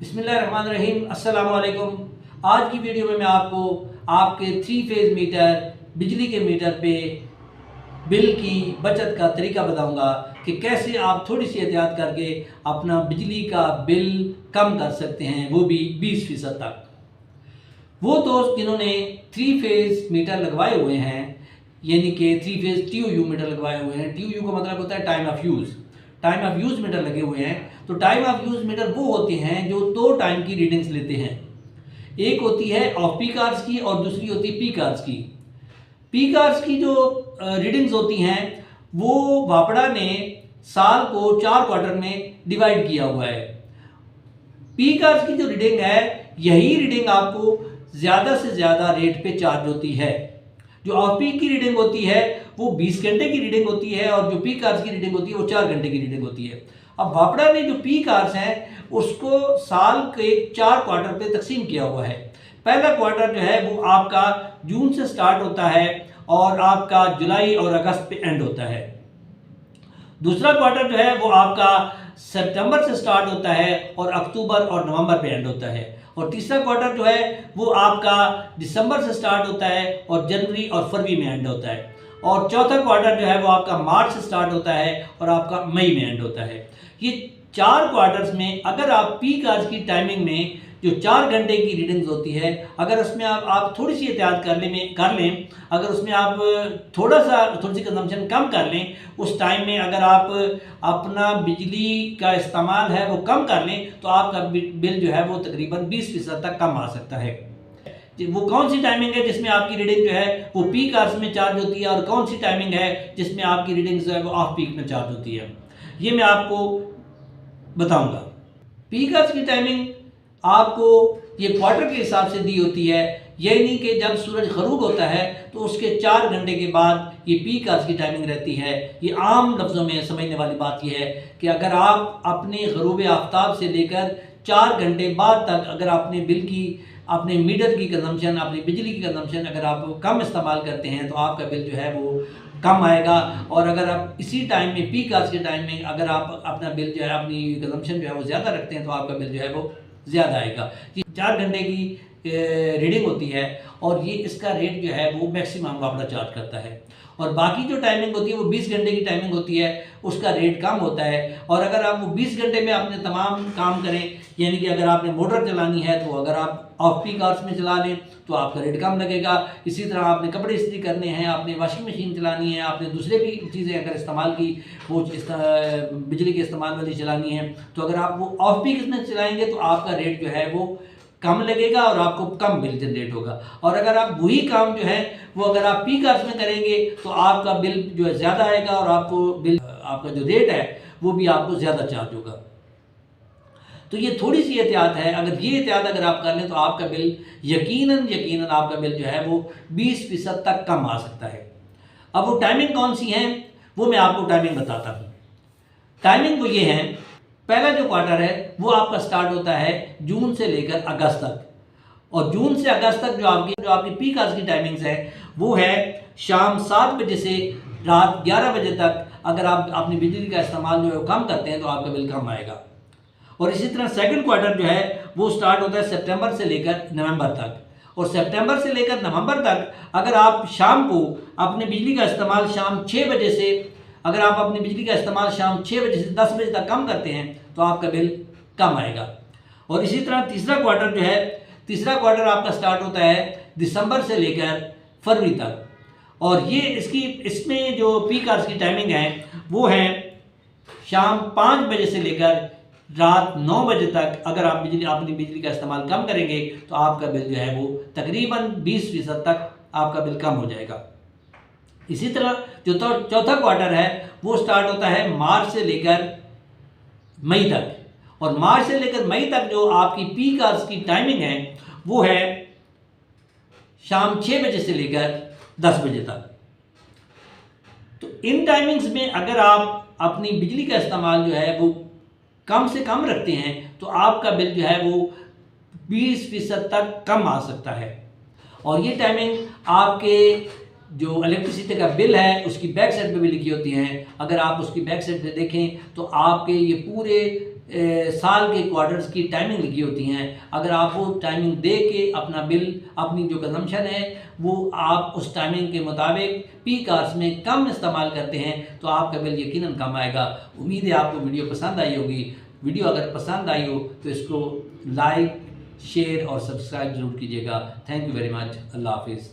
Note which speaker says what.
Speaker 1: बिस्मिल्लाहिर्रहमानिर्रहीम, अस्सलाम वालेकुम। आज की वीडियो में मैं आपको आपके 3 फेज़ मीटर बिजली के मीटर पे बिल की बचत का तरीका बताऊंगा कि कैसे आप थोड़ी सी एहतियात करके अपना बिजली का बिल कम कर सकते हैं, वो भी 20% तक। वो दोस्त जिन्होंने 3 फेज़ मीटर लगवाए हुए हैं, यानी कि 3 फेज़ TOU मीटर लगवाए हुए हैं। TOU का मतलब होता है time of use. Time of use meter लगे हुए हैं, तो टाइम ऑफ यूज़ मीटर वो होते हैं जो 2 टाइम की रीडिंग्स लेते हैं। एक होती है ऑफ पीक आवर्स की और दूसरी होती है पीक आवर्स की। पीक आवर्स की जो रीडिंग्स होती हैं वो वापड़ा ने साल को 4 क्वार्टर में डिवाइड किया हुआ है। पीक आवर्स की जो रीडिंग है, यही रीडिंग आपको ज़्यादा से ज़्यादा रेट पे चार्ज होती है। जो ऑफ पीक की रीडिंग होती है वो 20 घंटे की रीडिंग होती है और जो पीक आवर्स की रीडिंग होती है वो 4 घंटे की रीडिंग होती है। अब वापड़ा ने जो पीक आवर्स हैं उसको साल के 4 क्वार्टर पे तकसीम किया हुआ है। पहला क्वार्टर जो है वो आपका जून से स्टार्ट होता है और आपका जुलाई और अगस्त पे एंड होता है। दूसरा क्वार्टर जो है वो आपका सितंबर से स्टार्ट होता है और अक्टूबर और नवंबर पे एंड होता है। और तीसरा क्वार्टर जो है वो आपका दिसंबर से स्टार्ट होता है और जनवरी और फरवरी में एंड होता है। और चौथा क्वार्टर जो है वो आपका मार्च से स्टार्ट होता है और आपका मई में एंड होता है। ये 4 क्वार्टर्स में अगर आप पीक आवर्स की टाइमिंग में जो 4 घंटे की रीडिंग्स होती है, अगर उसमें आप थोड़ी सी एहतियात कर लें, अगर उसमें आप थोड़ी सी कंजम्पशन कम कर लें, उस टाइम में अगर आप अपना बिजली का इस्तेमाल है वो कम कर लें, तो आपका बिल जो है वो तकरीबन 20% तक कम आ सकता है। वो कौन सी टाइमिंग है जिसमें आपकी रीडिंग जो है वो पीक आवर्स में चार्ज होती है और कौन सी टाइमिंग है जिसमें आपकी रीडिंग जो है वो ऑफ पीक में चार्ज होती है, ये मैं आपको बताऊंगा। पीक आवर्स की टाइमिंग आपको ये क्वार्टर के हिसाब से दी होती है, यानी कि जब सूरज गरूब होता है तो उसके 4 घंटे के बाद ये पीक आवर्स की टाइमिंग रहती है। ये आम लफ्ज़ों में समझने वाली बात ये है कि अगर आप अपने गरूब आफ्ताब से लेकर 4 घंटे बाद तक अगर अपने मीटर की कंजम्पशन, अपनी बिजली की कंजम्पशन अगर आप कम इस्तेमाल करते हैं तो आपका बिल जो है वो कम आएगा। और अगर आप इसी टाइम में पीक आवर्स के टाइम में अगर आप अपना बिल जो है, अपनी कंजम्पशन जो है वो ज़्यादा रखते हैं तो आपका बिल जो है वो ज़्यादा आएगा। ये 4 घंटे की रीडिंग होती है और ये इसका रेट जो है वो मैक्सिमम वापड़ा चार्ज करता है। और बाकी जो टाइमिंग होती है वो 20 घंटे की टाइमिंग होती है, उसका रेट कम होता है। और अगर आप वो 20 घंटे में अपने तमाम काम करें, यानी कि अगर आपने मोटर चलानी है तो अगर आप ऑफ पीक आवर्स में चला लें तो आपका रेट कम लगेगा। इसी तरह आपने कपड़े इस्त्री करने हैं, आपने वॉशिंग मशीन चलानी है, आपने दूसरे भी चीज़ें अगर इस्तेमाल की वो बिजली के इस्तेमाल वाली चलानी है, तो अगर आप वो ऑफ पीक में चलाएंगे तो आपका रेट जो है वो कम लगेगा और आपको कम बिल जनरेट होगा। और अगर आप वही काम जो है वो अगर आप पीक आवर्स में करेंगे तो आपका बिल जो है ज़्यादा आएगा और आपका जो रेट है वो भी आपको ज़्यादा चार्ज होगा। तो ये थोड़ी सी एहतियात है, अगर ये एहतियात अगर आप कर लें तो आपका बिल यकीनन आपका बिल जो है वो 20% तक कम आ सकता है। अब वो टाइमिंग कौन सी है वो मैं आपको टाइमिंग बताता हूँ। टाइमिंग वो ये है, पहला जो क्वार्टर है वो आपका स्टार्ट होता है जून से लेकर अगस्त तक। और जून से अगस्त तक जो आपकी पीक आवर्स की टाइमिंग्स है वो है शाम 7 बजे से रात 11 बजे तक। अगर आप अपनी बिजली का इस्तेमाल जो है वो कम करते हैं तो आपका बिल कम आएगा। और इसी तरह सेकंड क्वार्टर जो है वो स्टार्ट होता है सितंबर से लेकर नवंबर तक। और सितंबर से लेकर नवंबर तक अगर आप शाम को अपनी बिजली का इस्तेमाल शाम 6 बजे से अगर आप अपनी बिजली का इस्तेमाल शाम 6 बजे से 10 बजे तक कम करते हैं तो आपका बिल कम आएगा। और इसी तरह तीसरा क्वार्टर आपका स्टार्ट होता है दिसंबर से लेकर फरवरी तक। और ये इसमें जो पीक आवर्स की टाइमिंग है वो है शाम 5 बजे से लेकर रात 9 बजे तक। अगर आप अपनी बिजली का इस्तेमाल कम करेंगे तो आपका बिल जो है वो तकरीबन 20% तक आपका बिल कम हो जाएगा। इसी तरह जो चौथा क्वार्टर है वो स्टार्ट होता है मार्च से लेकर मई तक। और मार्च से लेकर मई तक जो आपकी पीक आवर्स की टाइमिंग है वो है शाम 6 बजे से लेकर 10 बजे तक। तो इन टाइमिंग्स में अगर आप अपनी बिजली का इस्तेमाल जो है वो कम से कम रखते हैं तो आपका बिल जो है वो 20% तक कम आ सकता है। और ये टाइमिंग आपके जो इलेक्ट्रिसिटी का बिल है उसकी बैक साइड पे भी लिखी होती हैं। अगर आप उसकी बैक साइड पे देखें तो आपके ये पूरे साल के क्वार्टर्स की टाइमिंग लिखी होती हैं। अगर आप वो टाइमिंग दे के अपना बिल, अपनी जो कंजम्पशन है वो आप उस टाइमिंग के मुताबिक पीक आवर्स में कम इस्तेमाल करते हैं तो आपका बिल यकीनन कम आएगा। उम्मीद है आपको वीडियो पसंद आई होगी। वीडियो अगर पसंद आई हो तो इसको लाइक, शेयर और सब्सक्राइब ज़रूर कीजिएगा। Thank you very much. अल्लाह हाफिज़।